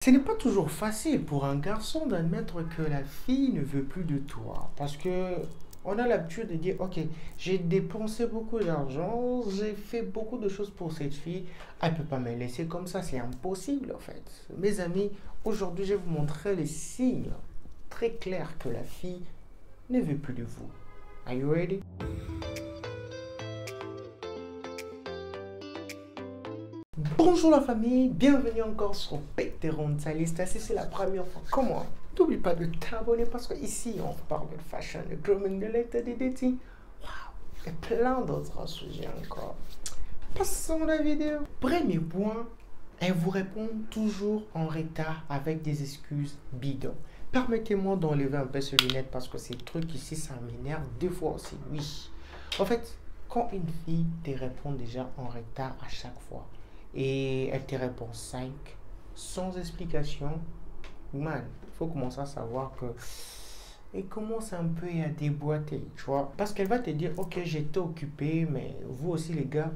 Ce n'est pas toujours facile pour un garçon d'admettre que la fille ne veut plus de toi. Parce que on a l'habitude de dire, ok, j'ai dépensé beaucoup d'argent, j'ai fait beaucoup de choses pour cette fille, elle ne peut pas me laisser comme ça, c'est impossible en fait. Mes amis, aujourd'hui je vais vous montrer les signes très clairs que la fille ne veut plus de vous. Are you ready? Bonjour la famille, bienvenue encore sur Péteron Salista. Si c'est la première fois, comment? N'oublie pas de t'abonner parce que ici on parle de fashion, de grooming, de l'état, de dating, wow, et plein d'autres sujets encore. Passons la vidéo. Premier point, elle vous répond toujours en retard avec des excuses bidons. Permettez-moi d'enlever un peu ce lunette parce que ces trucs ici ça m'énerve deux fois aussi, oui. En fait, quand une fille te répond déjà en retard à chaque fois, et elle te répond 5 sans explication, man, il faut commencer à savoir que elle commence un peu à déboîter, tu vois. Parce qu'elle va te dire, ok, j'étais occupé, mais vous aussi les gars,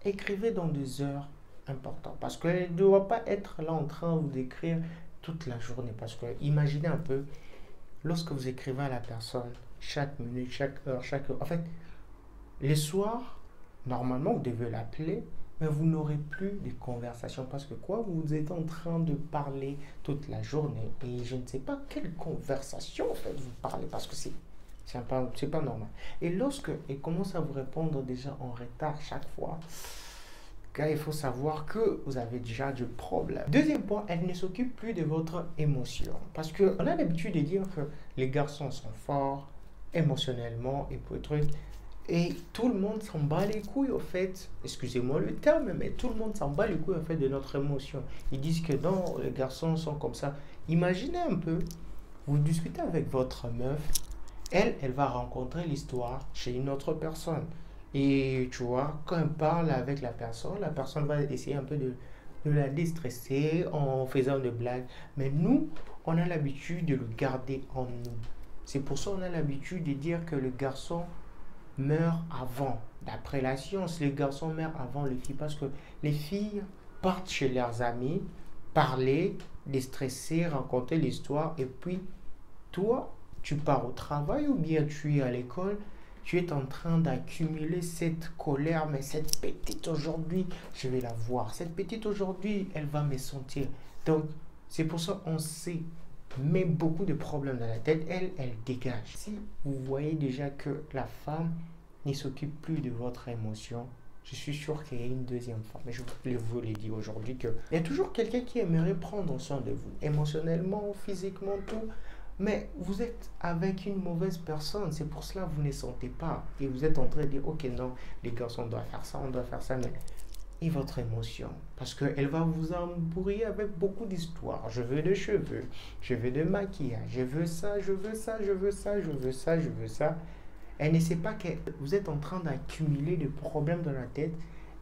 écrivez dans des heures importantes. Parce qu'elle ne doit pas être là en train d'écrire toute la journée. Parce que imaginez un peu, lorsque vous écrivez à la personne, chaque minute, chaque heure, en fait, les soirs, normalement, vous devez l'appeler, mais vous n'aurez plus de conversation parce que quoi, vous êtes en train de parler toute la journée et je ne sais pas quelle conversation en fait vous parlez parce que c'est pas normal. Et lorsque elle commence à vous répondre déjà en retard chaque fois, car il faut savoir que vous avez déjà du problème. Deuxième point, elle ne s'occupe plus de votre émotion parce que on a l'habitude de dire que les garçons sont forts émotionnellement et pour les trucs. Et tout le monde s'en bat les couilles, au fait. Excusez-moi le terme, mais tout le monde s'en bat les couilles, au fait, de notre émotion. Ils disent que non, les garçons sont comme ça. Imaginez un peu, vous discutez avec votre meuf, elle va rencontrer l'histoire chez une autre personne. Et tu vois, quand elle parle avec la personne va essayer un peu de la déstresser en faisant des blagues. Mais nous, on a l'habitude de le garder en nous. C'est pour ça qu'on a l'habitude de dire que le garçon meurent avant. D'après la science, les garçons meurent avant les filles parce que les filles partent chez leurs amis, parler, déstresser, raconter l'histoire et puis toi, tu pars au travail ou bien tu es à l'école, tu es en train d'accumuler cette colère, mais cette petite aujourd'hui, je vais la voir. Cette petite aujourd'hui, elle va me sentir. Donc, c'est pour ça qu'on sait met beaucoup de problèmes dans la tête, elle dégage. Si vous voyez déjà que la femme ne s'occupe plus de votre émotion, je suis sûr qu'il y a une deuxième femme. Mais je vous l'ai dit aujourd'hui qu'il y a toujours quelqu'un qui aimerait prendre soin de vous, émotionnellement, physiquement, tout. Mais vous êtes avec une mauvaise personne, c'est pour cela que vous ne sentez pas. Et vous êtes en train de dire, ok, non, les garçons, on doit faire ça, on doit faire ça, mais et votre émotion. Parce qu'elle va vous embrouiller avec beaucoup d'histoires. Je veux des cheveux, je veux de maquillage, je veux ça, je veux ça, je veux ça, je veux ça, je veux ça. Elle ne sait pas que vous êtes en train d'accumuler des problèmes dans la tête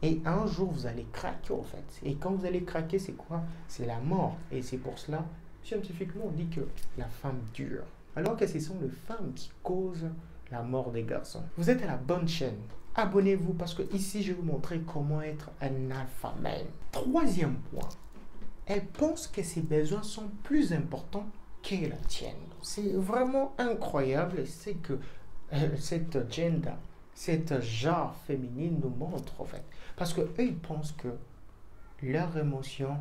et un jour vous allez craquer en fait. Et quand vous allez craquer, c'est quoi? C'est la mort. Et c'est pour cela, scientifiquement, on dit que la femme dure. Alors que ce sont les femmes qui causent la mort des garçons. Vous êtes à la bonne chaîne. Abonnez-vous parce que ici, je vais vous montrer comment être un alpha male. Troisième point, elle pense que ses besoins sont plus importants que la tienne. C'est vraiment incroyable. C'est que cette gender, cette genre féminine nous montre en fait. Parce qu'eux, ils pensent que leur émotion,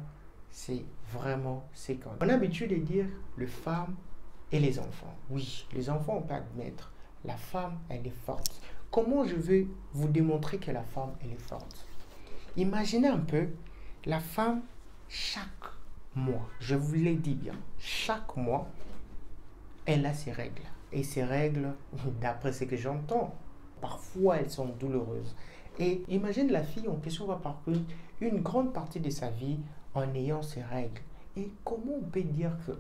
c'est vraiment séquent. On a l'habitude de dire les femmes et les enfants. Oui, les enfants, on peut admettre. La femme, elle est forte. Comment je vais vous démontrer que la femme, elle est forte? Imaginez un peu, la femme, chaque mois, je vous l'ai dit bien, chaque mois, elle a ses règles. Et ces règles, d'après ce que j'entends, parfois elles sont douloureuses. Et imagine la fille en question va parcourir une grande partie de sa vie en ayant ces règles. Et comment on peut dire que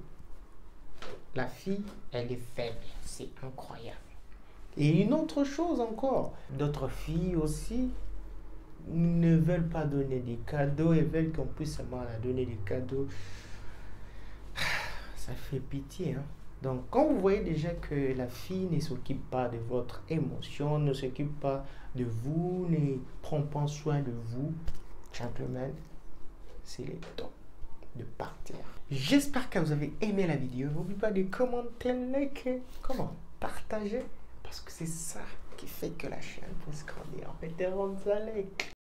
la fille, elle est faible? C'est incroyable. Et une autre chose encore, d'autres filles aussi ne veulent pas donner des cadeaux et veulent qu'on puisse seulement leur donner des cadeaux. Ça fait pitié, hein. Donc, quand vous voyez déjà que la fille ne s'occupe pas de votre émotion, ne s'occupe pas de vous, ne prend pas soin de vous, gentlemen, c'est le temps de partir. J'espère que vous avez aimé la vidéo. N'oubliez pas de commenter, liker, partager, parce que c'est ça qui fait que la chaîne puisse grandir. Peter Gonzalez.